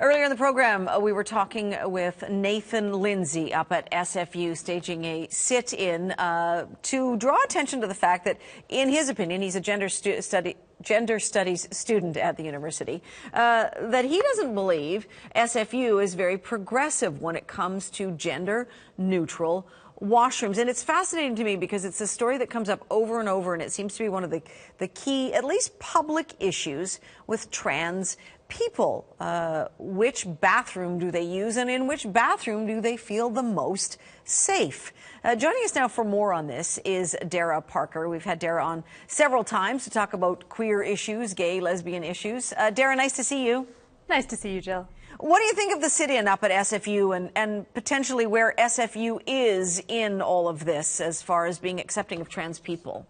Earlier in the program, we were talking with Nathan Lindsay up at SFU, staging a sit-in to draw attention to the fact that, in his opinion, he's a gender studies student at the university, that he doesn't believe SFU is very progressive when it comes to gender-neutral washrooms. And it's fascinating to me because it's a story that comes up over and over, and it seems to be one of the key, at least public issues with trans people. Which bathroom do they use, and in which bathroom do they feel the most safe? Joining us now for more on this is Dara Parker. We've had Dara on several times to talk about queer issues, gay, lesbian issues. Dara, nice to see you. Nice to see you, Jill. What do you think of the sit-in up at SFU and potentially where SFU is in all of this as far as being accepting of trans people?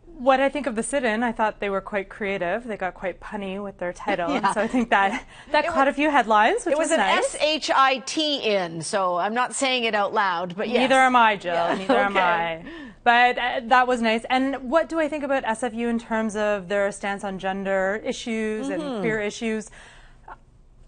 What I think of the sit-in, I thought they were quite creative. They got quite punny with their title, Yeah. And so I think that caught a few headlines, which was nice. It was an S-H-I-T-in, so I'm not saying it out loud, but yes. Neither am I, Jill. Yeah. Neither am I. But that was nice. And what do I think about SFU in terms of their stance on gender issues and queer issues?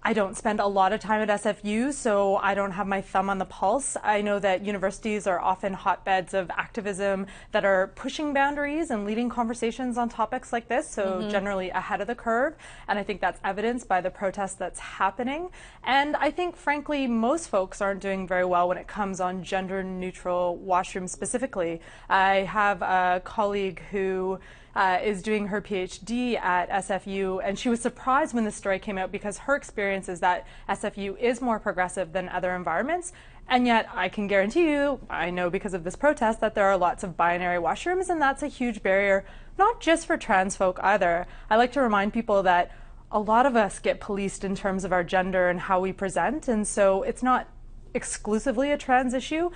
I don't spend a lot of time at SFU, so I don't have my thumb on the pulse. I know that universities are often hotbeds of activism that are pushing boundaries and leading conversations on topics like this, so generally ahead of the curve. And I think that's evidenced by the protest that's happening. And I think, frankly, most folks aren't doing very well when it comes on gender-neutral washrooms specifically. I have a colleague who is doing her PhD at SFU, and she was surprised when this story came out because her experience is that SFU is more progressive than other environments, and yet I can guarantee you, I know because of this protest, that there are lots of binary washrooms, and that's a huge barrier, not just for trans folk either. I like to remind people that a lot of us get policed in terms of our gender and how we present, and so it's not exclusively a trans issue.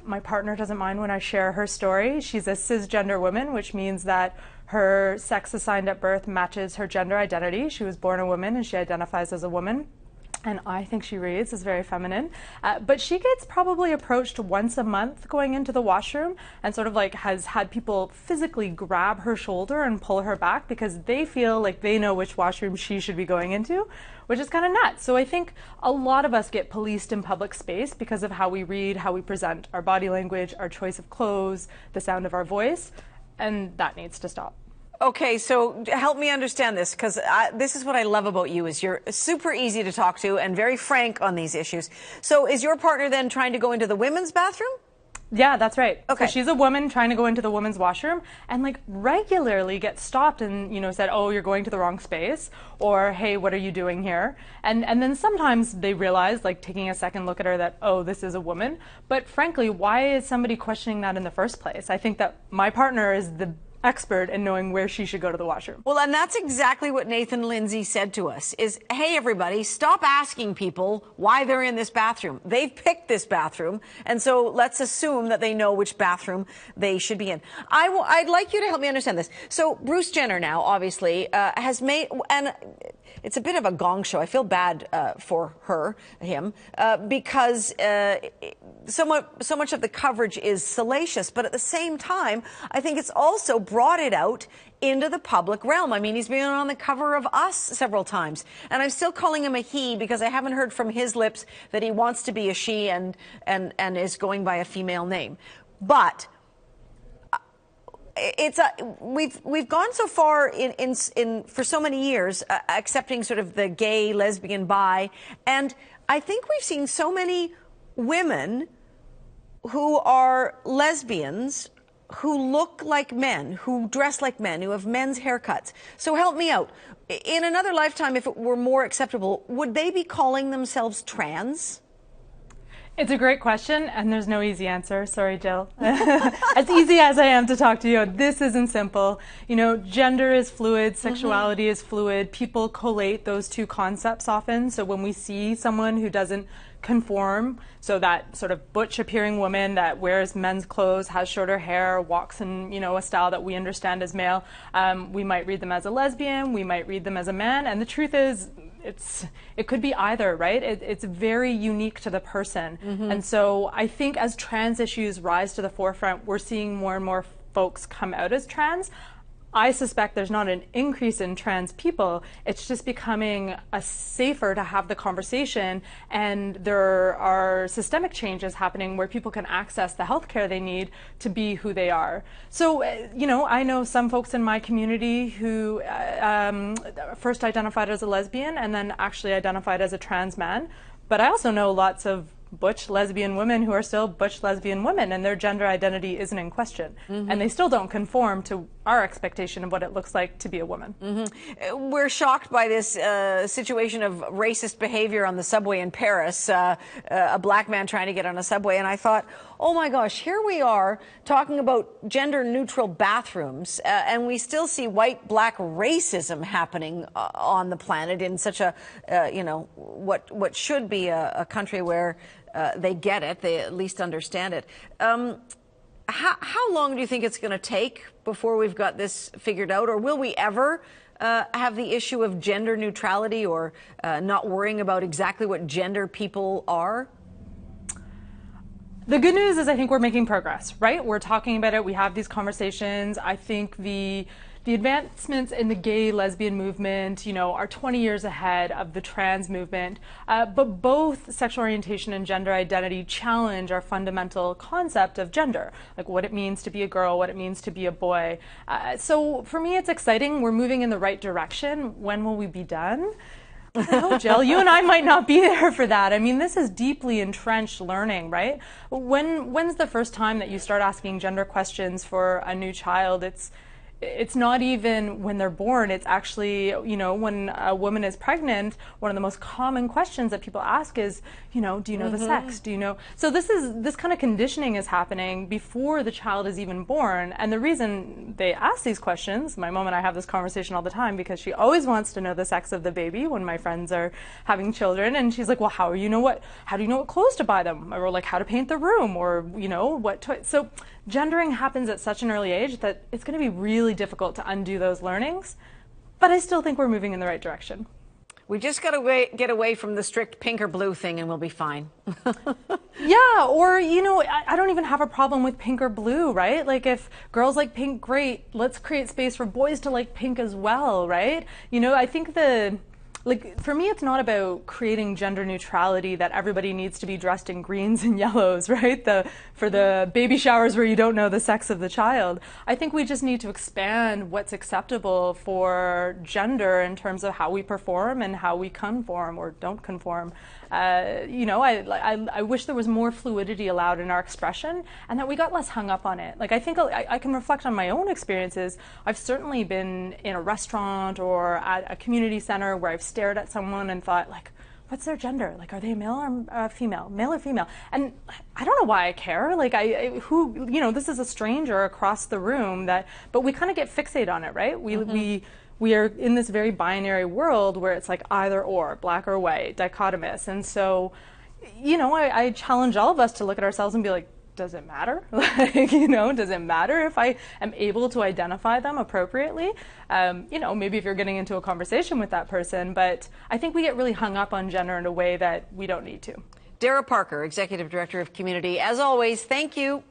My partner doesn't mind when I share her story. She's a cisgender woman, which means that her sex assigned at birth matches her gender identity. She was born a woman and she identifies as a woman. And I think she reads as very feminine. But she gets probably approached once a month going into the washroom and sort of like has had people physically grab her shoulder and pull her back because they feel like they know which washroom she should be going into, which is kind of nuts. So I think a lot of us get policed in public space because of how we read, how we present, our body language, our choice of clothes, the sound of our voice, and that needs to stop. Okay, so help me understand this, because this is what I love about you, is you're super easy to talk to and very frank on these issues. So is your partner then trying to go into the women's bathroom? Yeah, that's right. Okay. So she's a woman trying to go into the women's washroom and like regularly gets stopped and, said, oh, you're going to the wrong space, or hey, what are you doing here? And then sometimes they realize, like taking a second look at her, that, oh, this is a woman. But frankly, why is somebody questioning that in the first place? I think that my partner is the expert in knowing where she should go to the washroom. Well, and that's exactly what Nathan Lindsay said to us, is, hey, everybody, stop asking people why they're in this bathroom. They've picked this bathroom, and so let's assume that they know which bathroom they should be in. I'd like you to help me understand this. So Bruce Jenner now, obviously, has made, and it's a bit of a gong show. I feel bad for him, because so much of the coverage is salacious, but at the same time, I think it's also brought it out into the public realm. I mean, he's been on the cover of Us several times, and I'm still calling him a he because I haven't heard from his lips that he wants to be a she and is going by a female name. But we've gone so far in for so many years accepting sort of the gay, lesbian, bi, and I think we've seen so many women who are lesbians who look like men, who dress like men, who have men's haircuts. So help me out. In another lifetime, if it were more acceptable, would they be calling themselves trans? It's a great question, and there's no easy answer. Sorry, Jill. As easy as I am to talk to you, this isn't simple. Gender is fluid, sexuality is fluid. People collate those two concepts often. So when we see someone who doesn't conform, so that sort of butch-appearing woman that wears men's clothes, has shorter hair, walks in, a style that we understand as male, we might read them as a lesbian, we might read them as a man, and the truth is, it could be either, right? It's very unique to the person. And so I think as trans issues rise to the forefront, we're seeing more and more folks come out as trans. I suspect there's not an increase in trans people. It's just becoming safer to have the conversation, and there are systemic changes happening where people can access the healthcare they need to be who they are. So, I know some folks in my community who first identified as a lesbian and then actually identified as a trans man. But I also know lots of butch lesbian women who are still butch lesbian women, and their gender identity isn't in question. And they still don't conform to our expectation of what it looks like to be a woman. We're shocked by this situation of racist behavior on the subway in Paris, a black man trying to get on a subway. And I thought, oh my gosh, here we are talking about gender neutral bathrooms, and we still see white black racism happening on the planet in such a, what should be a country where they get it, they at least understand it. How long do you think it's going to take before we've got this figured out, or will we ever have the issue of gender neutrality, or not worrying about exactly what gender people are? The good news is I think we're making progress, right? We're talking about it. We have these conversations. I think the advancements in the gay lesbian movement, are 20 years ahead of the trans movement. But both sexual orientation and gender identity challenge our fundamental concept of gender, like what it means to be a girl, what it means to be a boy. So for me, it's exciting. We're moving in the right direction. When will we be done? I don't know, Jill, you and I might not be there for that. I mean, this is deeply entrenched learning, right? When's the first time that you start asking gender questions for a new child? It's not even when they're born. It's actually, when a woman is pregnant, one of the most common questions that people ask is, do you know the sex? Do you know? So this kind of conditioning is happening before the child is even born. And the reason they ask these questions, my mom and I have this conversation all the time because she always wants to know the sex of the baby when my friends are having children. And she's like, well, how do you know what clothes to buy them? Or like how to paint the room, or, what toys. So gendering happens at such an early age that it's going to be really difficult to undo those learnings, but I still think we're moving in the right direction. We just got to get away from the strict pink or blue thing and we'll be fine. Yeah, or, I don't even have a problem with pink or blue, right? Like if girls like pink, great, let's create space for boys to like pink as well, right? I think for me, it's not about creating gender neutrality that everybody needs to be dressed in greens and yellows, right? For the baby showers where you don't know the sex of the child. I think we just need to expand what's acceptable for gender in terms of how we perform and how we conform or don't conform. I wish there was more fluidity allowed in our expression and that we got less hung up on it. Like I think I can reflect on my own experiences. I've certainly been in a restaurant or at a community center where I've stared at someone and thought, like, what's their gender? Like, are they male or female? Male or female? And I don't know why I care. Like, this is a stranger across the room but we kind of get fixated on it, right? We are in this very binary world where it's like either or, black or white, dichotomous. And so, I challenge all of us to look at ourselves and be like, does it matter? Does it matter if I am able to identify them appropriately? Maybe if you're getting into a conversation with that person, but I think we get really hung up on gender in a way that we don't need to. Dara Parker, Executive Director of Community, as always, thank you.